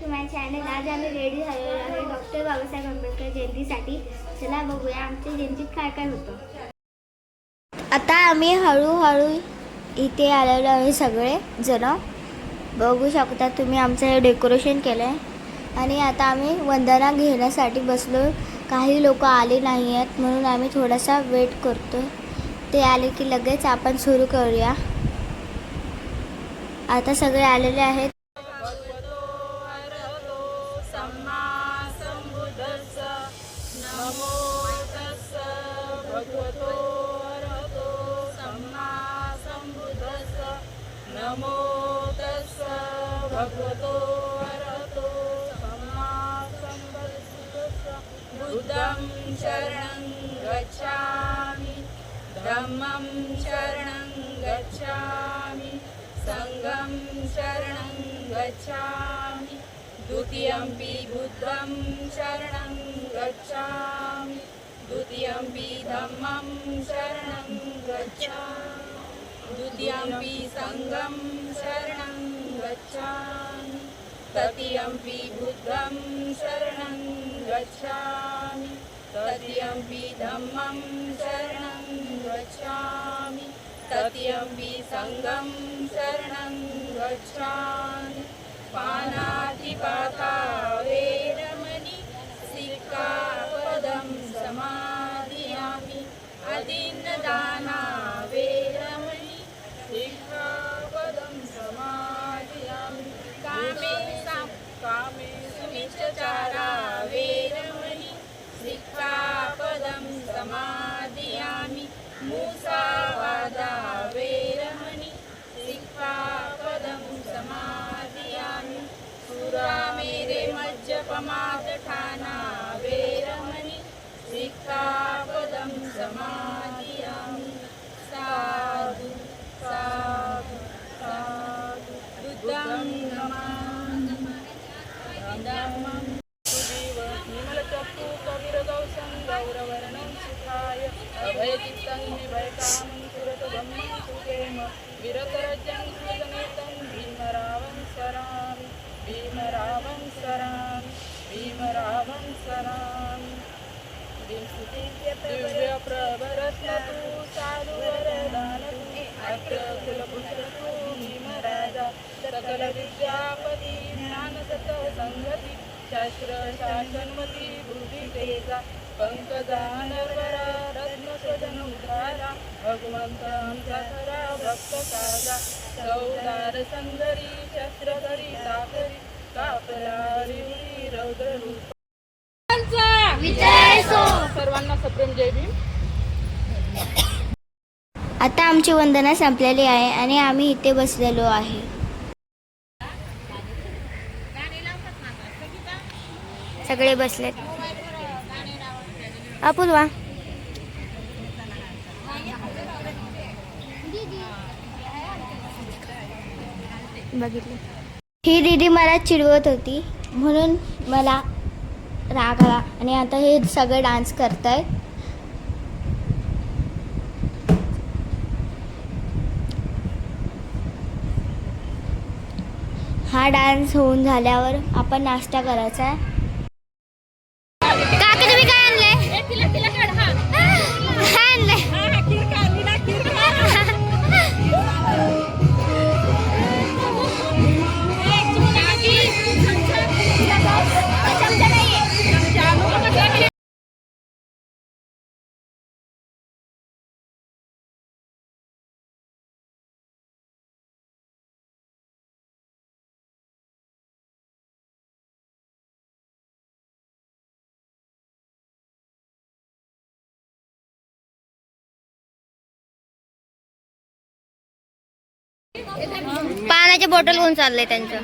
To my channel. आज आम्ही ready झालेलो आहे डॉक्टर बाबासाहेब आंबेडकर जयंतीसाठी. चला बघूया आमच्या जयंतीत काय काय होतं. आता आम्ही हळूहळू इथे आलेलो आहे. सगळे जण बघू शकता तुम्ही आमचं हे डेकोरेशन केलं आहे. आणि आता आम्ही वंदना घेण्यासाठी बसलो. काही लोक आले नाही आहेत म्हणून आम्ही थोडासा वेट करतो. ते आले की लगेच आपण सुरू करूया. आता सगळे आलेले आहेत. नमो तस्स भगवतो अरहतो सम्मा संबुद्धस्स. बुद्धं शरणं गच्छामि, धम्मं शरणं गच्छामि, संघं शरणं गच्छामि, द्वितीयंपि बुद्धं शरणं गच्छामि, द्वितीयंपि धम्मं शरणं गच्छामि, द्वितीयंपि संघं शरणं गच्छामि, तृतीयंपि बुद्धं शरणं गच्छामि, तृतीयंपि धम्मं शरणं गच्छामि, तृतीयंपि संघं शरणं गच्छामि. पानातिपाता वेरमणि सिक्खापदं समादियामि. अदीन्नदाना वेरमणि सिक्खापदं समादियामि. कामेषु मिच्छाचारा वेरमणि सिक्खापदं समादियामि. मुसावादा वेरमणि सिक्खापदं समादियामि. सुरामेरे मज्जपमादठाना वेरमणि सिक्खापदं समादियामि. साधु साधु साधु. बुद्धं नमामि. निर्मलचक्षु कविरगौसं गौरवर्णं सुखाय अभयचित्तं विभयकामं सुरतगम्यं सुखेम. विरतरजं सुजनेतं भीमरावं स्मरामि, भीमरावं स्मरामि, भीमरावं स्मरामि. दिव्यप्रभरत्नतु साधुवरदानतु अग्रकुलपुत्रतु भीमराजा. सकलविद्यापति ज्ञानसतः संगति शास्त्रशासनमती बुद्धितेजा. पंकजानवरा रत्नस्वजनोद्धारा भगवंत आमचा खरा भक्त काजा. चौदार संदरी शस्त्रधरी साकरी कापरारी रौद्ररूप. सर्वांना सप्रेम जय भीम. आता आमची वंदना संपलेली आहे आणि आम्ही इथे बसलेलो आहे. सगळे बसलेत. अपुर्वा बघितलं. ही दीदी मला चिडवत होती म्हणून मला राग आला आणि आता हे सगळे डान्स करतायत. हा डान्स होऊन झाल्यावर आपण नाश्ता करायचा आहे. काकी तुम्ही काय आणले? काय आणले? पाण्याचे बॉटल घेऊन चाललंय त्यांचं.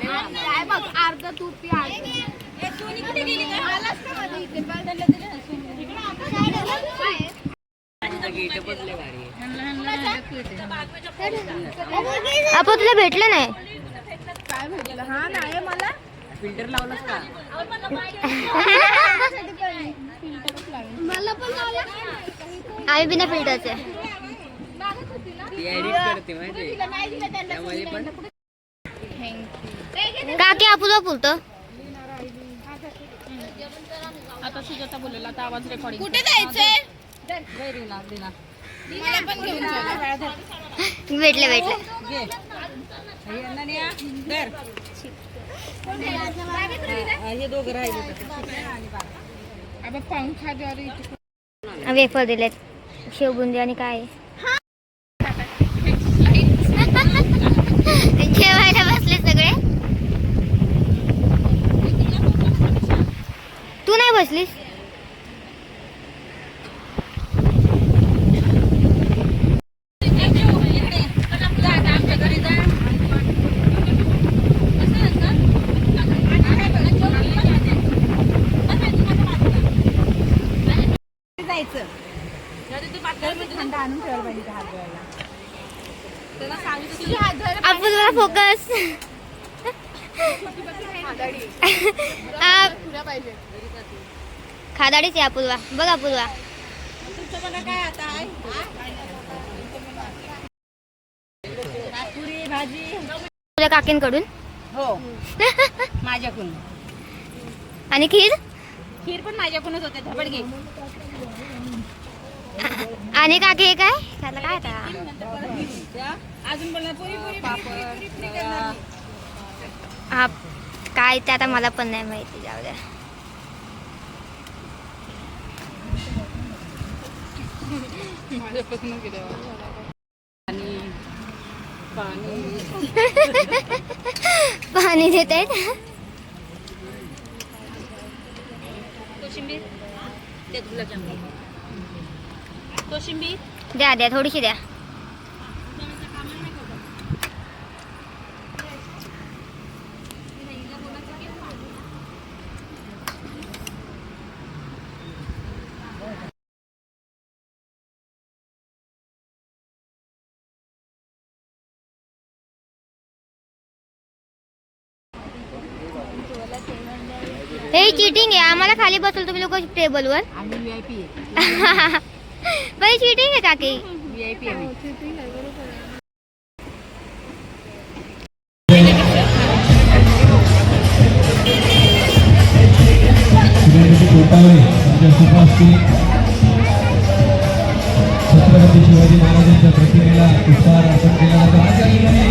आपण तुला भेटलं नाही. काय भेटलं? हा नाही मला फिल्टर लावलास का? मला पण लावला. आम्ही बिना फिल्टरचे. ती एडिट करते माहिती त्यामध्ये पण. काकी आपलं बोलतो आता सुजाता बोलेल आता आवाज रेकॉर्डिंग. कुठे जायचंय? मला पण घेऊन चल. भेटले हे दोघं राहिले. अब पंखा द्वारे वेफर दिलेत शेवबुंदी आणि काय जेवायला बसले सगळे. तू नाही बसलीस? जायचं थंड आणून ठेवायला पाहिजे हात धुवायला. त्याला सांगितलं अपुलवा फोकस. पाहिजे. खादाडीच आहे अपुलवा. बघ अपुलवा तुमचं मला काय आता आहे पुरी भाजी तुझ्या काकींकडून. हो माझ्याकडून. आणि खीर खीर पण माझ्याकडूनच होते. धबड घे. आणि काकी हे काय त्याला काय आता अजून बोलणार पुरी पुरी पापड. हा काय ते आता मला पण नाही माहिती. जाऊ द्या. माझ्यापासून गेले. पाणी देत आहेत. कोशिंबीर ते गुलाबजामुन. कोशिंबीर द्या द्या थोडीशी द्या. हे चीटिंग आहे. आम्हाला खाली बसवलं तुम्ही लोक टेबलवर. आम्ही VIP आहे. पण चीटिंग आहे काकी. VIP आहे. छत्रपती शिवाजी महाराजांच्या प्रतिमेला पुष्पहार अर्पण केला जातो. आज या ठिकाणी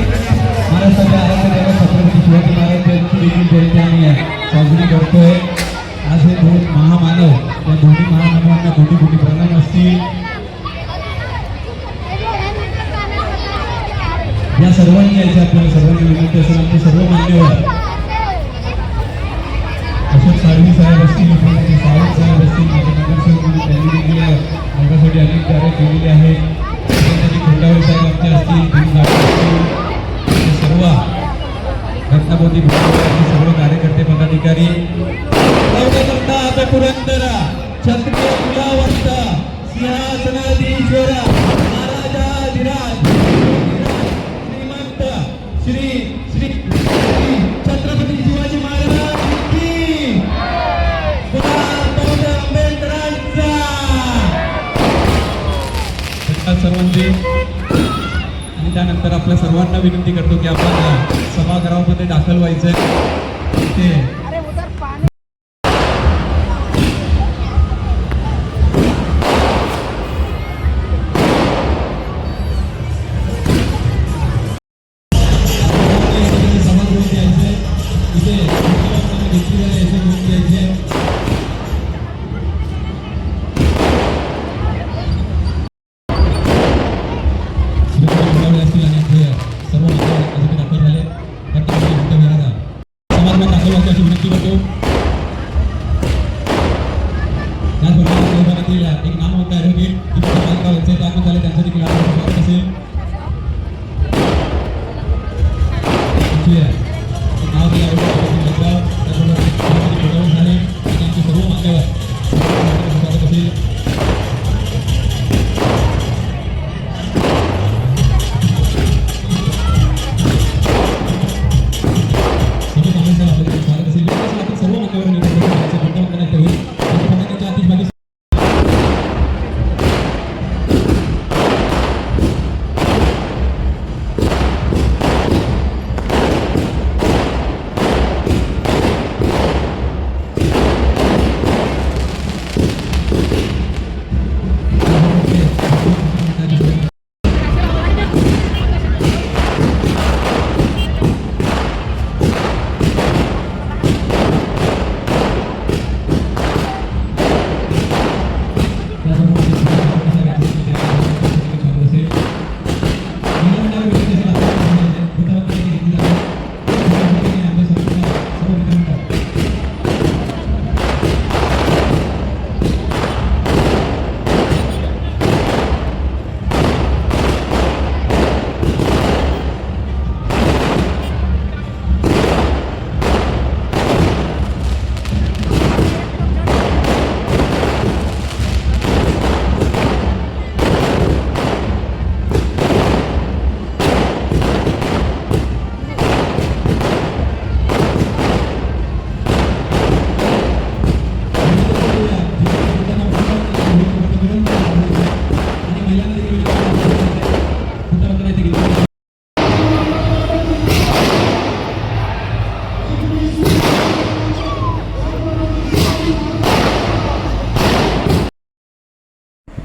महाराष्ट्राच्या आराध्य दैवत छत्रपती शिवाजी महाराजांची देखील जयंती आम्ही साजरी करतोय. आज हे दोन महामानव या दोन्ही महामानवांना कोटी कोटी प्रणाम असतील. या सर्वांनी यायचे आपल्याला सर्वांनी विनंती असेल. आमचे सर्व मान्यवर अशोक साळवी साहेब असतील, सावंत साहेब असतील, माझे नगरसेवक म्हणून त्यांनी देखील मार्गासाठी अनेक कार्य केलेले आहेत. खोंडावळे साहेब आमचे असतील, हे सर्व रत्नबोधी सर्व कार्यकर्ते पदाधिकारी पुरंदर क्षत्रिय कुलावंत सिंहासनाधीश्वर महाराजाधिराज श्रीमंत श्री श्री छत्रपती शिवाजी महाराज की आंबेडकरांचा सर्वांची. आणि त्यानंतर आपल्या सर्वांना विनंती करतो की आपण सभागृहामध्ये दाखल व्हायचंय. ते सर्व दाखल झाले. समाजमध्ये दाखल व्हायची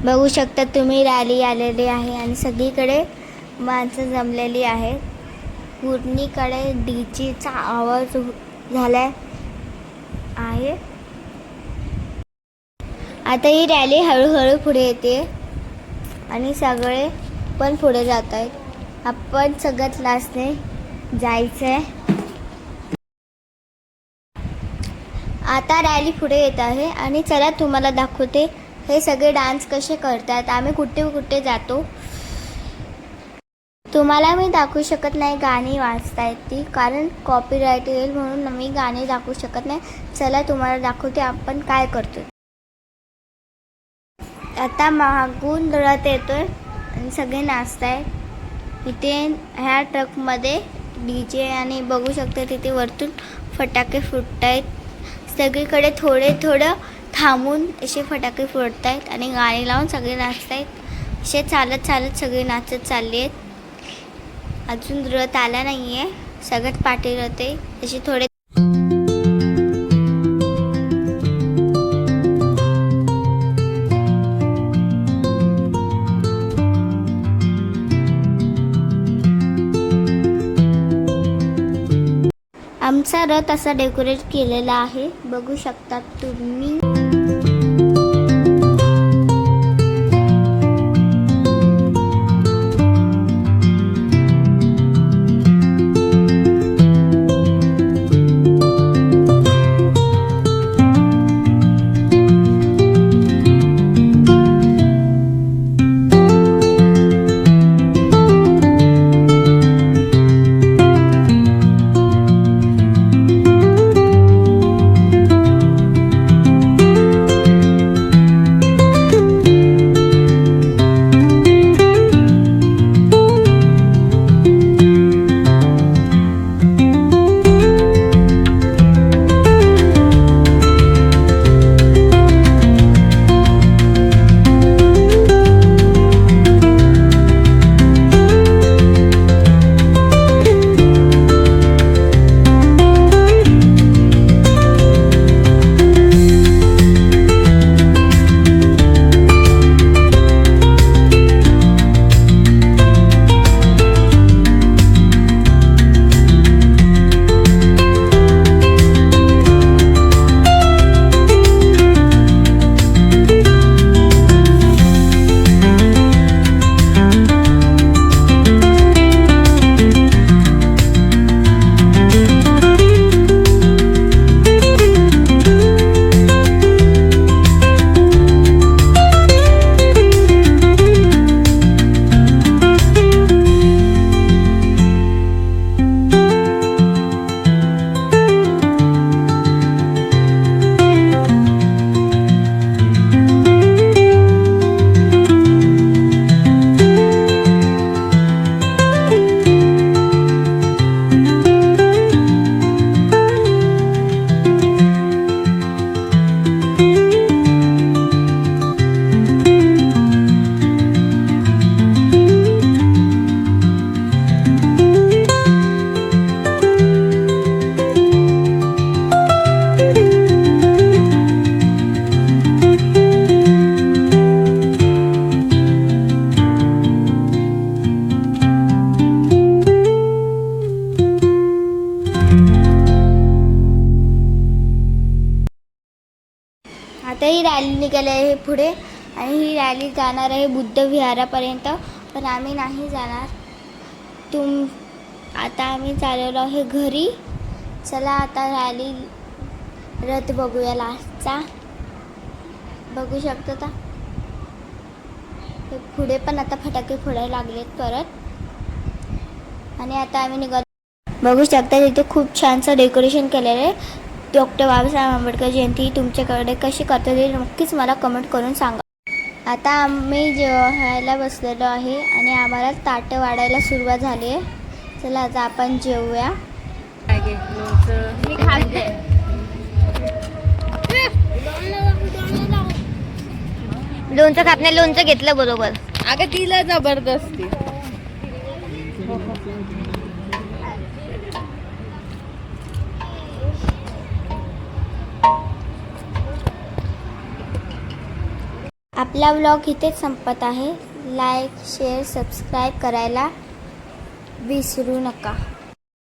बघू शकता तुम्ही रॅली आलेली आहे आणि सगळीकडे माणसं जमलेली आहेत. पूर्णीकडे डीजेचा आवाज झाला आहे. आता ही रॅली हळूहळू पुढे येते आणि सगळे पण पुढे जात आहेत. आपण सगळ्यात लास्टने जायचं आहे. आता रॅली पुढे येत आहे आणि चला तुम्हाला दाखवते हे सगळे डान्स कसे करतात. आम्ही कुठे कुठे जातो. तुम्हाला मी दाखवू शकत नाही गाणी वाजतायत ती, कारण कॉपीराईट येईल म्हणून मी गाणी दाखवू शकत नाही. चला तुम्हाला दाखवते आपण काय करतो. आता मागून रथ येतोय आणि सगळे नाचतायत. इथे ह्या ट्रकमध्ये डीजे आणि बघू शकता तिथे वरतून फटाके फुटतायत. सगळीकडे थोडं थांबून असे फटाके फोडतायत आणि गाणी लावून सगळे नाचतायत. असे चालत चालत सगळे नाचत चालले आहेत. अजून रथ आला नाही आहे. सगळ्यात पाठी रथ आहे. असे थोडे आमचा रथ असा डेकोरेट केलेला आहे. बघू शकता तुम्ही. आता ही रॅली निघाली आहे पुढे आणि ही रॅली जाणार आहे बुद्ध विहारापर्यंत. पण आम्ही नाही जाणार. आता आम्ही चाललेलो आहे घरी. चला आता रॅली रथ बघूया लास्टचा. बघू शकतो का पुढे पण आता फटाके फोडायला लागलेत परत. आणि आता आम्ही निघालो. बघू शकता तिथे खूप छानसं डेकोरेशन केलेलं आहे. डॉक्टर बाबासाहेब आंबेडकर जयंती तुमच्याकडे कशी करतात ते नक्कीच मला कमेंट करून सांगा. आता आम्ही जेवायला बसलेलो आहे आणि आम्हाला ताटं वाढायला सुरुवात झाली आहे. चला आता आपण जेवूया. मी खाते. लोणचं खात नाही. लोणचं घेतलं बरोबर. अगं तिला जबरदस्ती. आपला व्लॉग इथेच संपत आहे. लाईक शेअर सबस्क्राईब करायला विसरू नका.